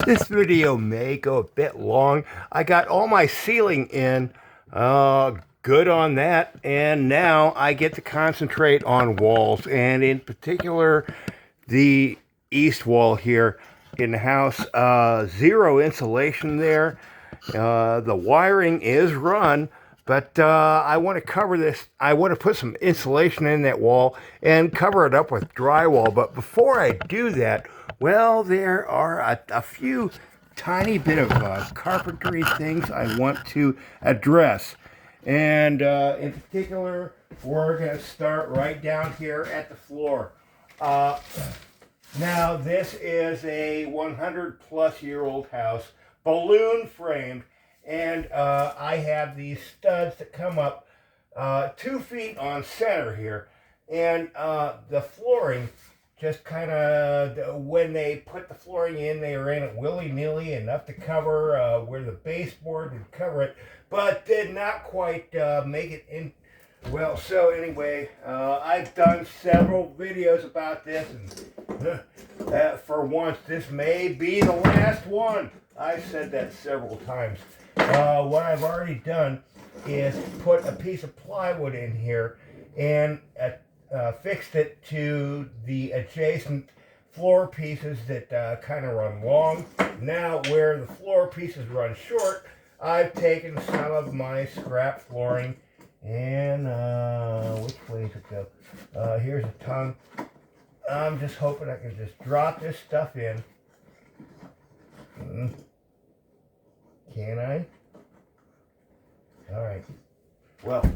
This video may go a bit long. I got all my ceiling in, good on that, and now I get to concentrate on walls, and in particular, the east wall here in the house. Zero insulation there. The wiring is run, but I want to cover this. I want to put some insulation in that wall and cover it up with drywall. But before I do that, well, there are a few tiny bit of carpentry things I want to address. And in particular, we're going to start right down here at the floor. Uh, Now, this is a 100 plus year old house, balloon framed, and I have these studs that come up 2 feet on center here. And the flooring just kind of, when they put the flooring in, they were in it willy nilly, enough to cover where the baseboard would cover it, but did not quite make it in. Well, so anyway, I've done several videos about this, and for once, this may be the last one. I've said that several times. What I've already done is put a piece of plywood in here and fixed it to the adjacent floor pieces that kind of run long. Now, where the floor pieces run short, I've taken some of my scrap flooring and which way does it go? Here's a tongue. I'm just hoping I can just drop this stuff in. Can I? All right. Well,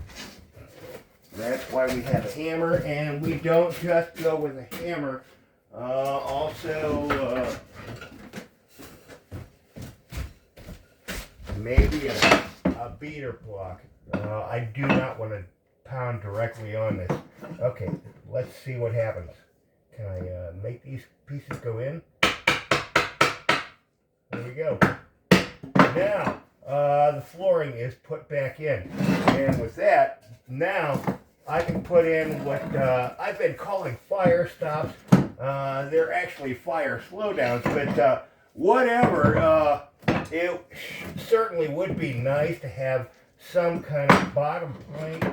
that's why we have a hammer, and we don't just go with a hammer. Also, maybe a beater block. I do not want to pound directly on this. Okay, let's see what happens. Can I make these pieces go in? There we go. Now, the flooring is put back in. And with that, now I can put in what I've been calling fire stops. They're actually fire slowdowns, but whatever. It certainly would be nice to have some kind of bottom plank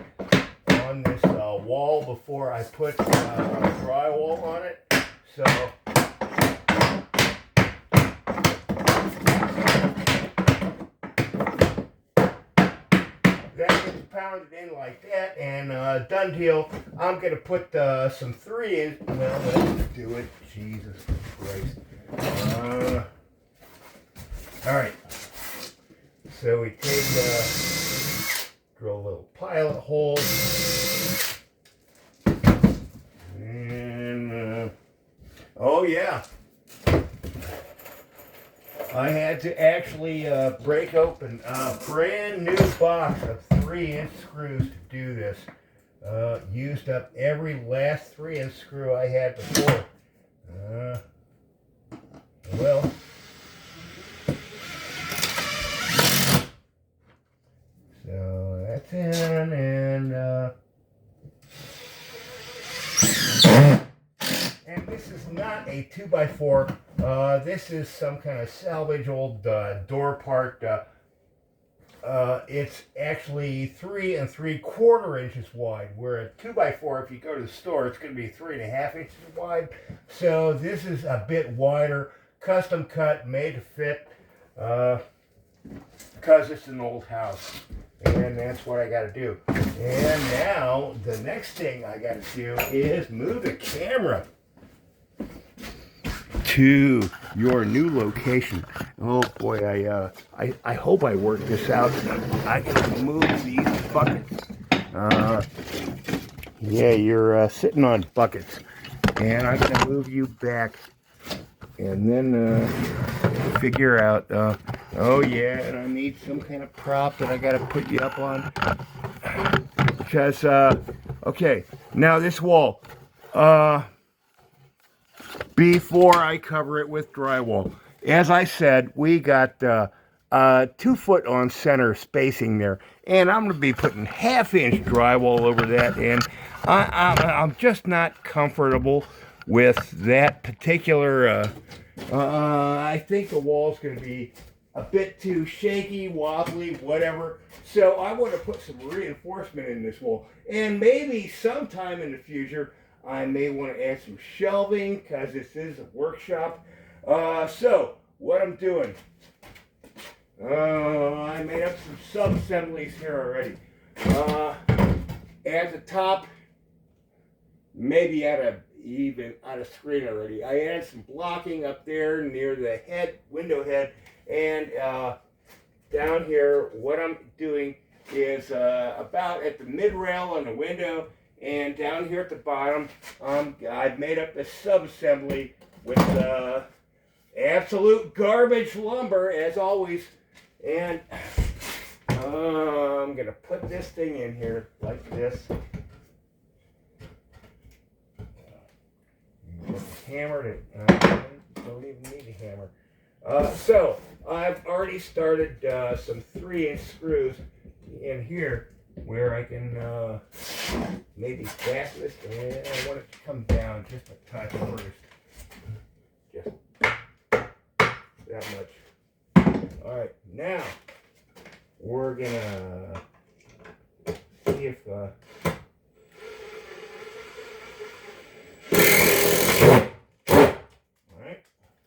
on this wall before I put drywall on it. So that gets pounded in like that, and done deal. I'm gonna put some 3-inch. Well, let's do it. Jesus Christ. All right. So we take drill a little pilot hole, and oh yeah, I had to actually break open a brand new box of 3-inch screws to do this. Used up every last 3-inch screw I had before. Well. So that's in, and this is not a 2x4. This is some kind of salvage old door part. It's actually 3 3/4 inches wide. Where a 2x4, if you go to the store, it's going to be 3.5 inches wide. So this is a bit wider, custom cut, made to fit. Because it's an old house, and that's what I got to do. And now the next thing I got to do is move the camera to your new location. Oh boy, I hope I work this out. I can move these buckets. Yeah, you're sitting on buckets, and I'm gonna move you back, and then figure out. Oh yeah, and I need some kind of prop that I gotta put you up on. Because okay, now this wall. Before I cover it with drywall, as I said, we got 2 foot on center spacing there, and I'm gonna be putting 1/2 inch drywall over that, and I'm just not comfortable with that particular I think the wall's going to be a bit too shaky, wobbly, whatever. So I want to put some reinforcement in this wall. And maybe sometime in the future, I may want to add some shelving because this is a workshop. So what I'm doing, I made up some sub-assemblies here already. At the top, maybe even on a screen already. I added some blocking up there near the window head, and down here, what I'm doing is about at the mid rail on the window, and down here at the bottom, I've made up this sub-assembly with absolute garbage lumber, as always, and I'm gonna put this thing in here like this. Hammered it. Don't even need a hammer. So I've already started some 3-inch screws in here where I can maybe back this, and I want it to come down just a touch first. Just that much. All right, now we're gonna see if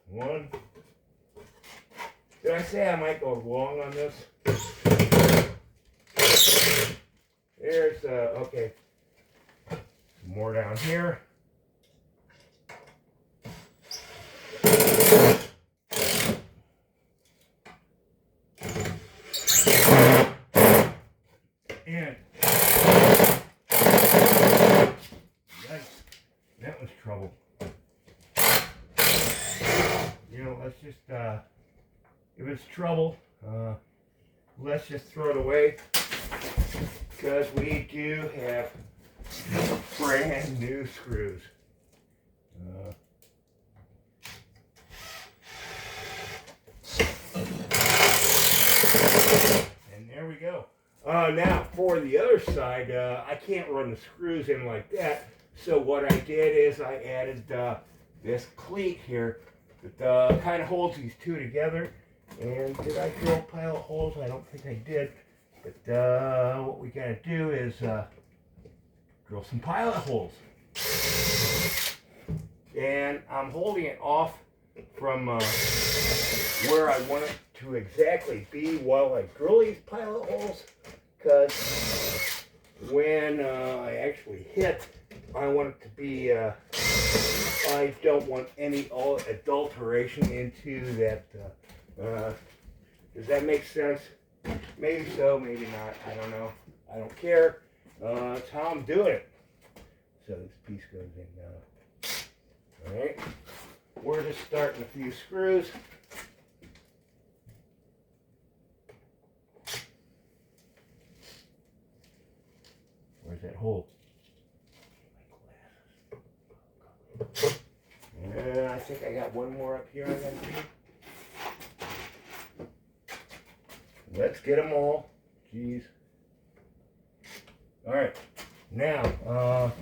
one. Did I say I might go long on this? There's, okay. Some more down here. And, yikes, that was trouble. You know, let's just, if it's trouble, let's just throw it away, because we do have brand new screws. And there we go. Now, for the other side, I can't run the screws in like that, so what I did is I added this cleat here that kind of holds these two together. And did I drill pilot holes? I don't think I did. But what we got to do is drill some pilot holes. And I'm holding it off from where I want it to exactly be while I drill these pilot holes. Because when I actually hit, I want it to be... I don't want any adulteration into that. Does that make sense? Maybe so, maybe not. I don't know. I don't care. That's how I'm doing it. So this piece goes in now. Alright. We're just starting a few screws. Where's that hole? And I think I got one more up here I gotta do. Let's get them all. Jeez. Alright. Now,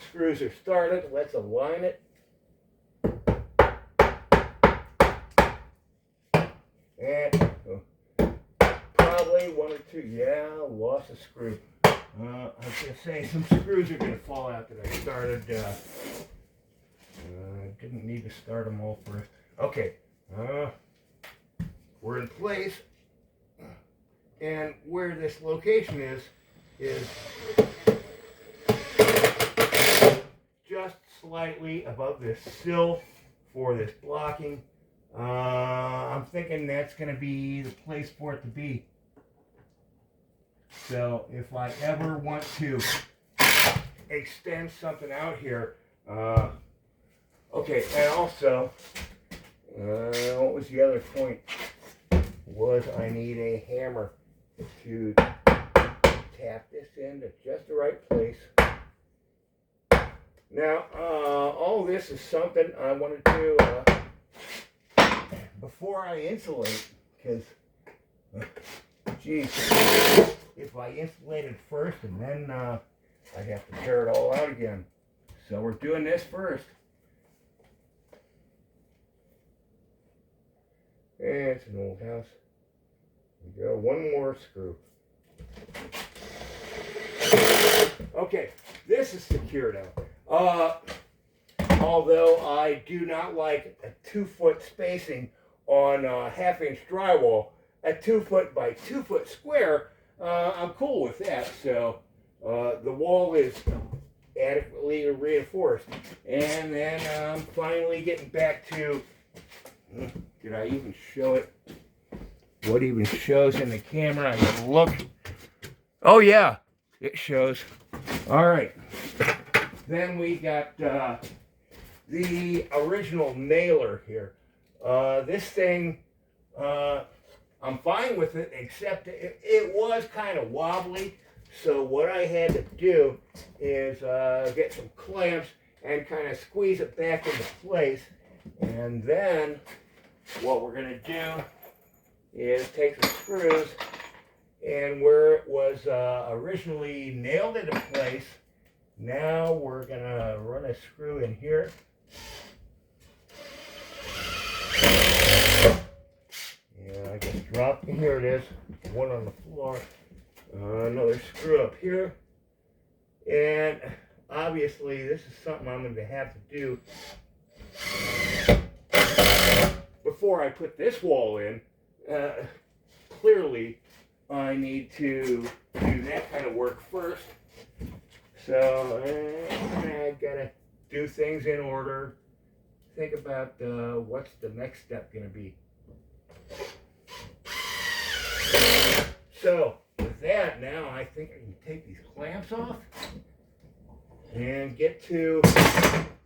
screws are started. Let's align it. And probably one or two. Yeah, lost a screw. I was going to say some screws are going to fall out that I started. Didn't need to start them all first. Okay, we're in place, and where this location is just slightly above this sill for this blocking. I'm thinking that's going to be the place for it to be. So if I ever want to extend something out here, okay, and also, what was the other point? Was I need a hammer to tap this into just the right place. Now, all this is something I want to do before I insulate, because, geez, if I insulate it first and then I'd have to tear it all out again. So we're doing this first. It's an old house. There we go. One more screw. Okay, this is secure now. Although I do not like a 2-foot spacing on a 1/2-inch drywall, a 2-foot by 2-foot square, I'm cool with that. So the wall is adequately reinforced. And then I'm finally getting back to, did I even show it? What even shows in the camera? I gotta look. Oh yeah, it shows. All right. Then we got the original nailer here. This thing, I'm fine with it, except it was kind of wobbly. So what I had to do is get some clamps and kind of squeeze it back into place. And then what we're going to do is take some screws, and where it was originally nailed into place, now we're going to run a screw in here. And I just dropped, here it is, one on the floor. Another screw up here. And obviously this is something I'm going to have to do before I put this wall in. Clearly I need to do that kind of work first. So I gotta do things in order. Think about what's the next step gonna be. So with that, now I think I can take these clamps off and get to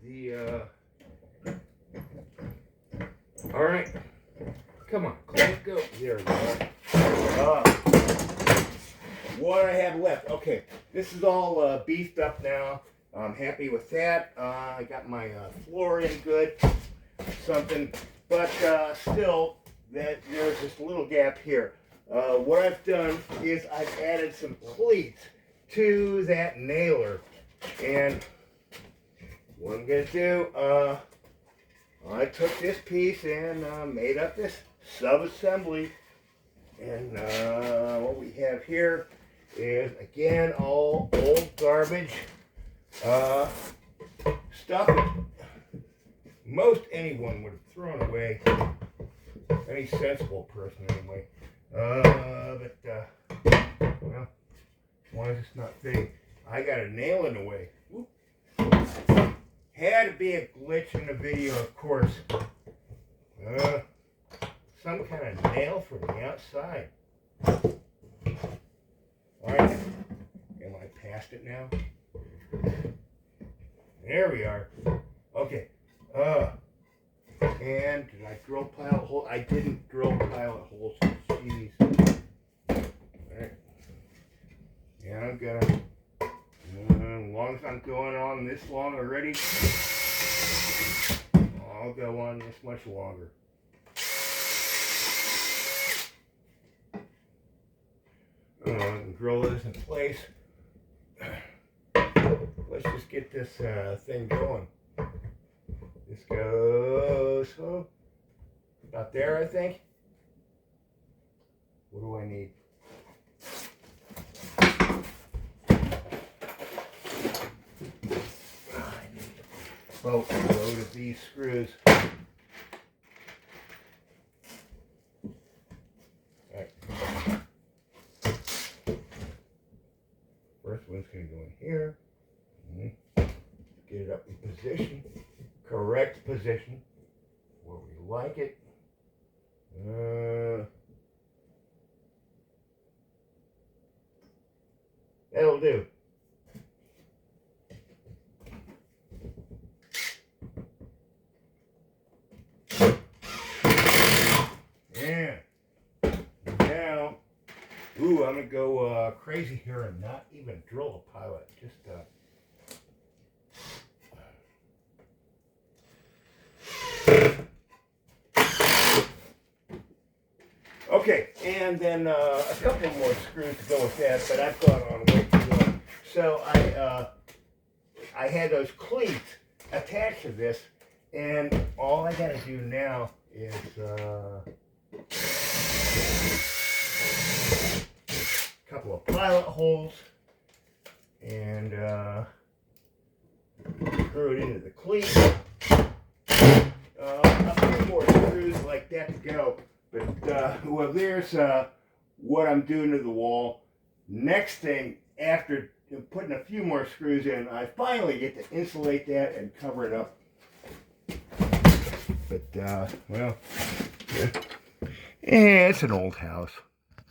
the all right, come on, clamp, go. There we go. What I have left, okay, this is all beefed up now. I'm happy with that. I got my floor in good, something, but still, there's this little gap here. What I've done is I've added some cleats to that nailer, and what I'm going to do, I took this piece and made up this sub-assembly, and what we have here is, again, all old garbage stuff that most anyone would have thrown away, any sensible person anyway. But well, as long as it's not fitting, I got a nail in the way. Whoop. Had to be a glitch in the video, of course. Some kind of nail from the outside. Alright, am I past it now? There we are. Okay. And did I drill pilot holes? I didn't drill pilot holes. Jeez. Alright. Yeah, I'm gonna. As long as I'm going on this long already, I'll go on this much longer. Drill this in place. Let's just get this thing going. This goes about there, I think. What do I need? I need a boatload of these screws. First one's going to go in here. Get it up in position. Correct position. Where we like it. That'll do. Yeah. Now, ooh, I'm going to go crazy here and not even drill a pilot. Just, okay, and then a couple more screws to go with that, but I've gone on way too long. So I had those cleats attached to this, and all I got to do now is couple of pilot holes and screw it into the cleat. A few more screws like that to go. But well, there's what I'm doing to the wall. Next thing, after putting a few more screws in, I finally get to insulate that and cover it up. But well, yeah, it's an old house.